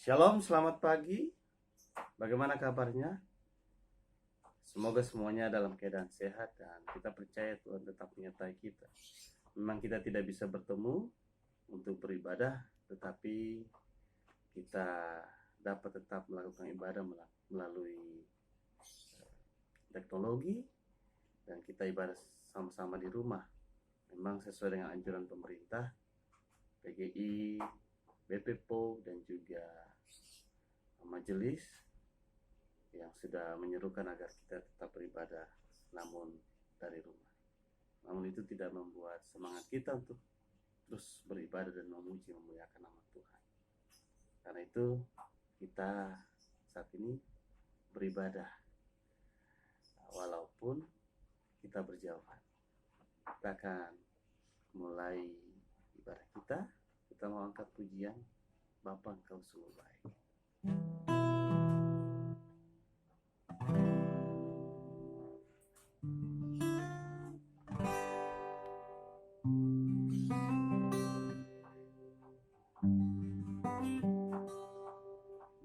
Shalom, selamat pagi. Bagaimana kabarnya? Semoga semuanya dalam keadaan sehat dan kita percaya Tuhan tetap menyertai kita. Memang kita tidak bisa bertemu untuk beribadah, tetapi kita dapat tetap melakukan ibadah melalui teknologi dan kita ibadah sama-sama di rumah. Memang sesuai dengan anjuran pemerintah, PGI, BPPO dan juga majelis yang sudah menyerukan agar kita tetap beribadah namun dari rumah. Namun itu tidak membuat semangat kita untuk terus beribadah dan memuliakan nama Tuhan. Karena itu kita saat ini beribadah walaupun kita berjauhan. Kita akan mulai ibadah kita. Kita mau angkat pujian, Bapa Engkau sungguh baik.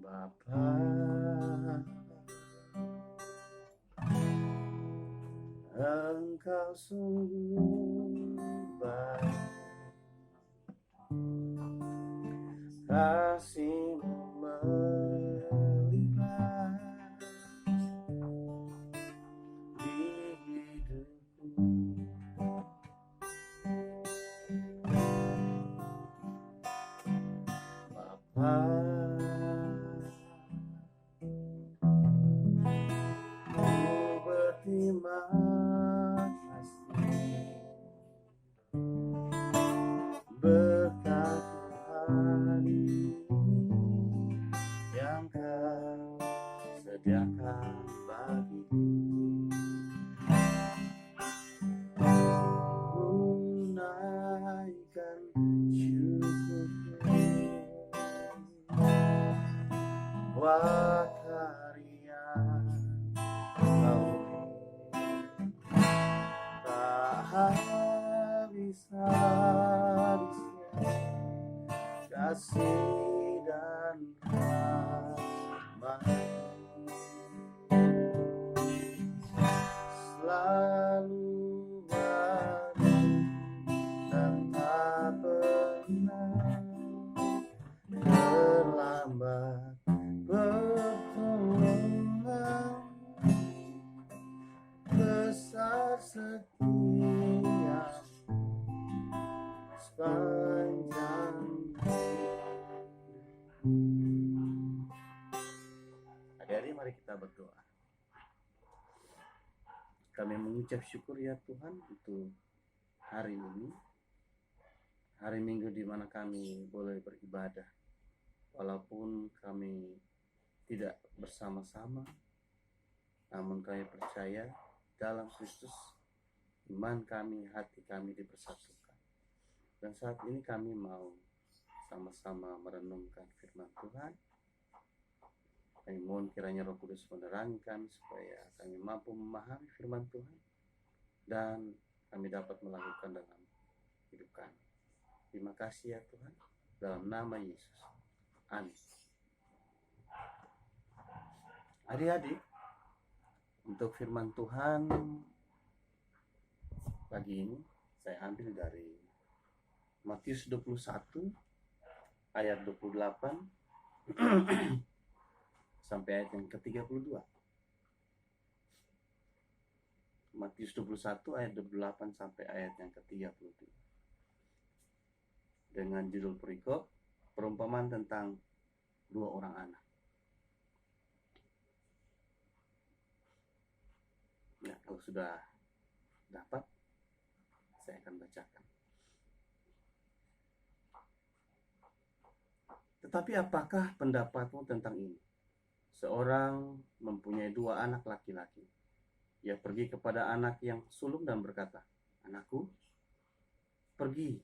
Bapa, Engkau sungguh baik, kasih-Mu melimpah di hidupku. Bapa, ku berterima kasih berkat Tuhan yang Kau sediakan bagiku. Ku naikkan syukurku, buat karya Kau tak habis-habisnya, kasih dan rahmat selalu baru dan tak pernah terlambat. Pertolongan besar setia sepanjang hidup. Adik-adik, mari kita berdoa. Kami mengucap syukur ya Tuhan untuk hari ini, hari Minggu di mana kami boleh beribadah. Walaupun kami tidak bersama-sama, namun kami percaya dalam Kristus, iman kami, hati kami dipersatukan. Dan saat ini kami mau sama-sama merenungkan firman Tuhan. Kami mohon kiranya Roh Kudus menerangi kami supaya kami mampu memahami firman Tuhan dan kami dapat melakukan dalam hidup kami. Terima kasih ya Tuhan, dalam nama Yesus. Amin. Adik-adik, untuk firman Tuhan pagi ini saya ambil dari Matius 21 ayat 28 sampai ayat yang ke-32. Matius 21 ayat 28 sampai ayat yang ke-32. Dengan judul perikop perumpamaan tentang dua orang anak. Nah, kalau sudah dapat, saya akan bacakan. Tetapi apakah pendapatmu tentang ini? Seorang mempunyai dua anak laki-laki. Ia pergi kepada anak yang sulung dan berkata, "Anakku, pergi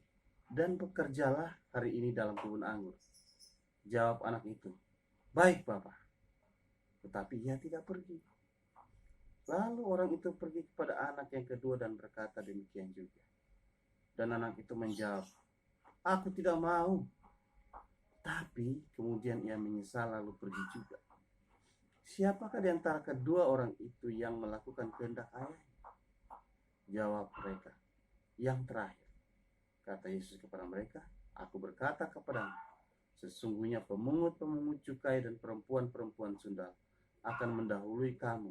dan bekerjalah hari ini dalam kebun anggur." Jawab anak itu, "Baik, Bapak." Tetapi ia tidak pergi. Lalu orang itu pergi kepada anak yang kedua dan berkata demikian juga. Dan anak itu menjawab, "Aku tidak mau." Tapi Tetapi kemudian ia menyesal lalu pergi juga. Siapakah di antara kedua orang itu yang melakukan kehendak ayahnya? Jawab mereka, yang terakhir. Kata Yesus kepada mereka, aku berkata kepadamu, sesungguhnya pemungut-pemungut cukai dan perempuan-perempuan sundal akan mendahului kamu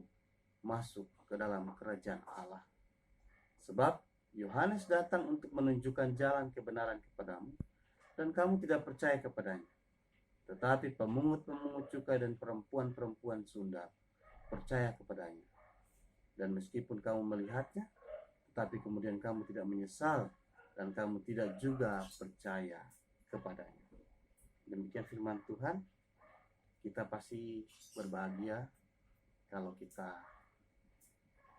masuk ke dalam kerajaan Allah. Sebab Yohanes datang untuk menunjukkan jalan kebenaran kepadamu, dan kamu tidak percaya kepadanya. Tetapi pemungut-pemungut cukai dan perempuan-perempuan sundal percaya kepadanya. Dan meskipun kamu melihatnya, tetapi kemudian kamu tidak menyesal, dan kamu tidak juga percaya kepadanya. Demikian firman Tuhan. Kita pasti berbahagia kalau kita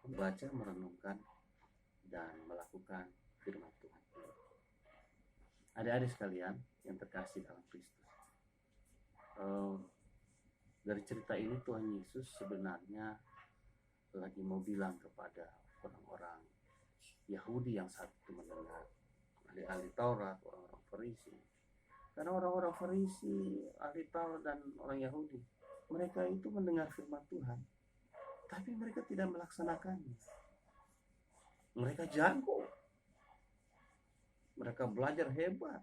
membaca, merenungkan, dan melakukan firman Tuhan. Adik-adik sekalian yang terkasih dalam Kristus, dari cerita ini Tuhan Yesus sebenarnya lagi mau bilang kepada orang-orang Yahudi yang saat itu mendengar, ahli-ahli Taurat, orang-orang Farisi. Karena orang-orang Farisi, ahli Taurat dan orang Yahudi, mereka itu mendengar firman Tuhan, tapi mereka tidak melaksanakannya. Mereka jago, mereka belajar hebat,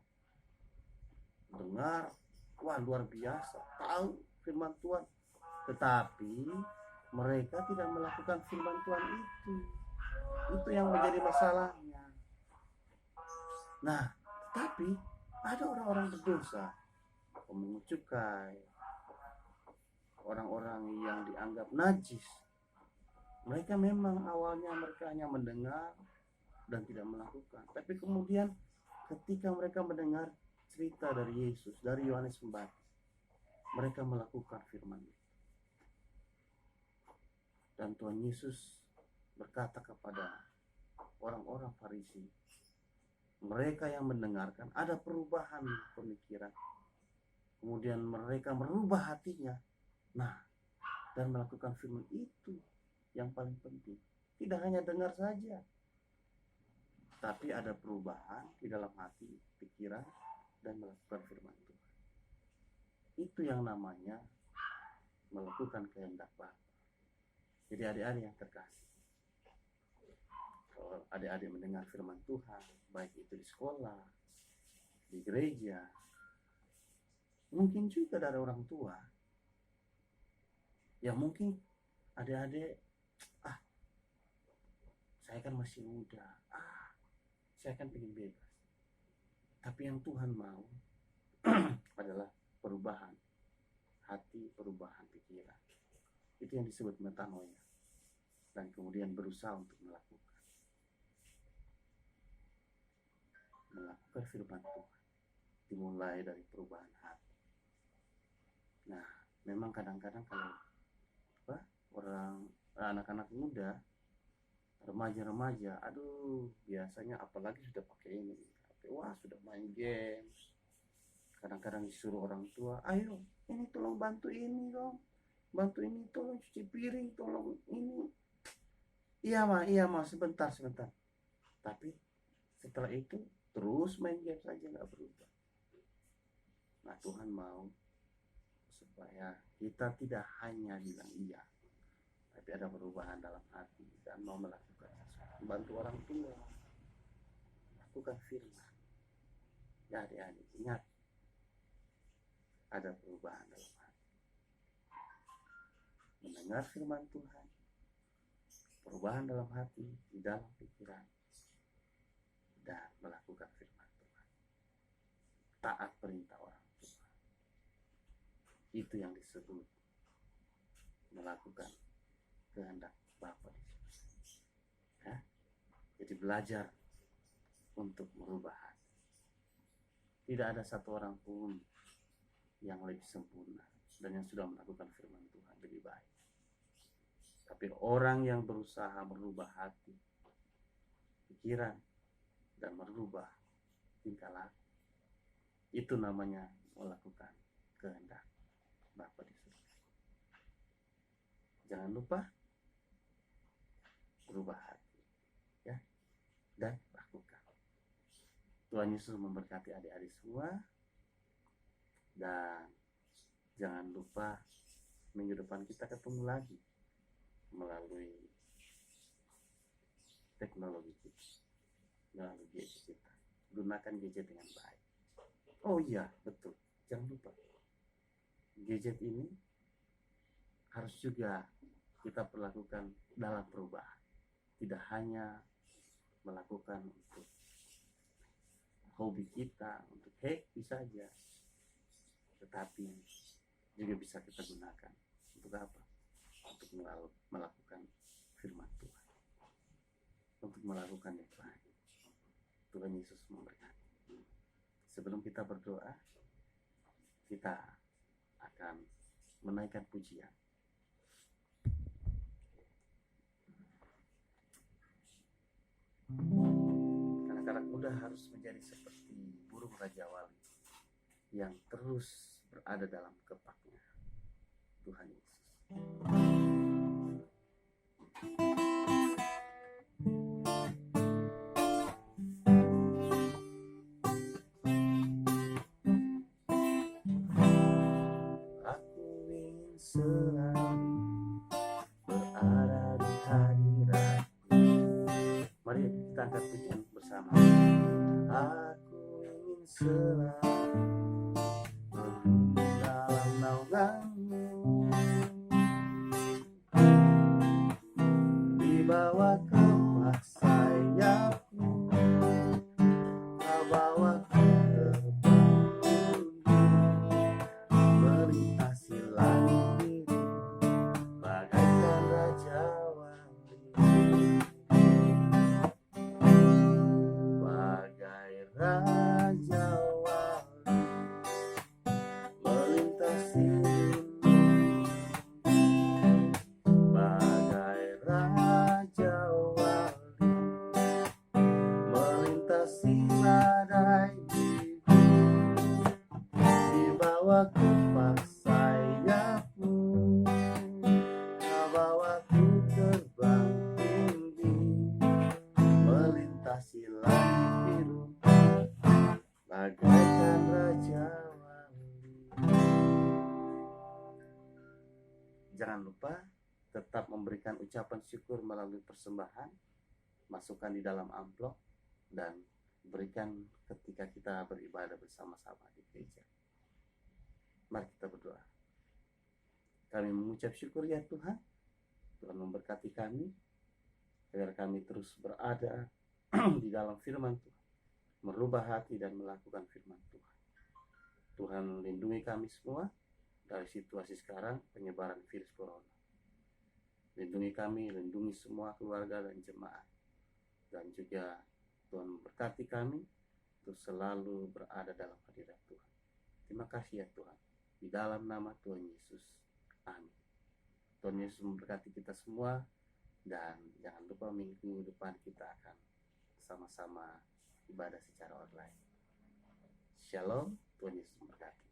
dengar, wah luar biasa, tahu firman Tuhan, tetapi mereka tidak melakukan firman Tuhan itu. Itu yang menjadi masalahnya. Nah, tetapi ada orang-orang berdosa, pemungut cukai, orang-orang yang dianggap najis. Mereka memang awalnya mereka hanya mendengar dan tidak melakukan. Tapi kemudian ketika mereka mendengar cerita dari Yesus, dari Yohanes Pembaptis, mereka melakukan firman itu. Dan Tuhan Yesus berkata kepada orang-orang Farisi, mereka yang mendengarkan ada perubahan pemikiran, kemudian mereka merubah hatinya, nah, dan melakukan firman itu yang paling penting. Tidak hanya dengar saja, tapi ada perubahan di dalam hati, pikiran, dan melakukan firman Tuhan. Itu yang namanya melakukan kehendak Bapa. Jadi adik-adik yang terkasih, kalau adik-adik mendengar firman Tuhan, baik itu di sekolah, di gereja, mungkin juga dari orang tua, ya mungkin adik-adik, saya kan masih muda, saya kan pengen bebas. Tapi yang Tuhan mau adalah perubahan hati, perubahan pikiran. Itu yang disebut metanoia. Dan kemudian berusaha untuk melakukan firman Tuhan. Dimulai dari perubahan hati. Nah, memang kadang-kadang kalau orang anak-anak muda, remaja-remaja, aduh, biasanya apalagi sudah pakai ini, wah sudah main games. Kadang-kadang disuruh orang tua, ayo ini tolong bantu ini dong, bantu ini, tolong cuci piring, tolong ini. Iya mah, sebentar. Tapi setelah itu terus main game saja, nggak berubah. Nah, Tuhan mau supaya kita tidak hanya bilang iya, tapi ada perubahan dalam hati dan mau melakukan sesuatu, bantu orang tua, lakukan firman. Ya adik-adik, ingat, ada perubahan dalam hati. Mendengar firman Tuhan, perubahan dalam hati, di dalam pikiran, dan melakukan firman Tuhan. Taat perintah orang tua. Itu yang disebut melakukan kehendak Bapa di surga. Ya? Jadi belajar untuk merubah hati. Tidak ada satu orang pun yang lebih sempurna dan yang sudah melakukan firman Tuhan lebih baik. Tapi orang yang berusaha merubah hati, pikiran, dan merubah tingkah laku, itu namanya melakukan kehendak Bapa di surga. Jangan lupa berubah hati, ya, dan lakukan. Tuhan Yesus memberkati adik-adik semua. Dan jangan lupa minggu depan kita ketemu lagi melalui teknologi kita, melalui gadget kita. Gunakan gadget dengan baik. Oh iya, betul. Jangan lupa, gadget ini harus juga kita perlakukan dalam perubahan. Tidak hanya melakukan untuk hobi kita, untuk happy saja, tetapi juga bisa kita gunakan untuk apa? Untuk melakukan firman Tuhan, untuk melakukan yang baik. Tuhan Yesus memberkati. Sebelum kita berdoa, kita akan menaikkan pujian. Anak-anak muda harus menjadi seperti burung Raja Wali yang terus berada dalam kepaknya Tuhan Yesus. Aku ingin selalu berada di hadirat-Mu. Mari kita angkat pujian bersama. Aku ingin selalu dalam naungan-Mu, di bawah kepak sayap-Mu, Kau bawaku terbang melintasi langit bagaikan Raja Wali, bagai Raja Wali melintasi dunia, bagai Raja Wali melintasi badai di bawah kepak sayap-Mu, Kau bawaku terbang tinggi melintasi langit biru bagaikan Raja Wali. Jangan lupa tetap memberikan ucapan syukur melalui persembahan, masukkan di dalam amplop dan berikan ketika kita beribadah bersama-sama di gereja. Mari kita berdoa. Kami mengucap syukur ya Tuhan, Tuhan memberkati kami agar kami terus berada di dalam firman Tuhan, merubah hati dan melakukan firman Tuhan. Tuhan lindungi kami semua dari situasi sekarang penyebaran virus corona. Lindungi kami, lindungi semua keluarga dan jemaat. Dan juga Tuhan memberkati kami untuk selalu berada dalam hadirat Tuhan. Terima kasih ya Tuhan. Di dalam nama Tuhan Yesus. Amin. Tuhan Yesus memberkati kita semua. Dan jangan lupa minggu depan kita akan sama-sama ibadah secara online. Shalom, Tuhan Yesus memberkati.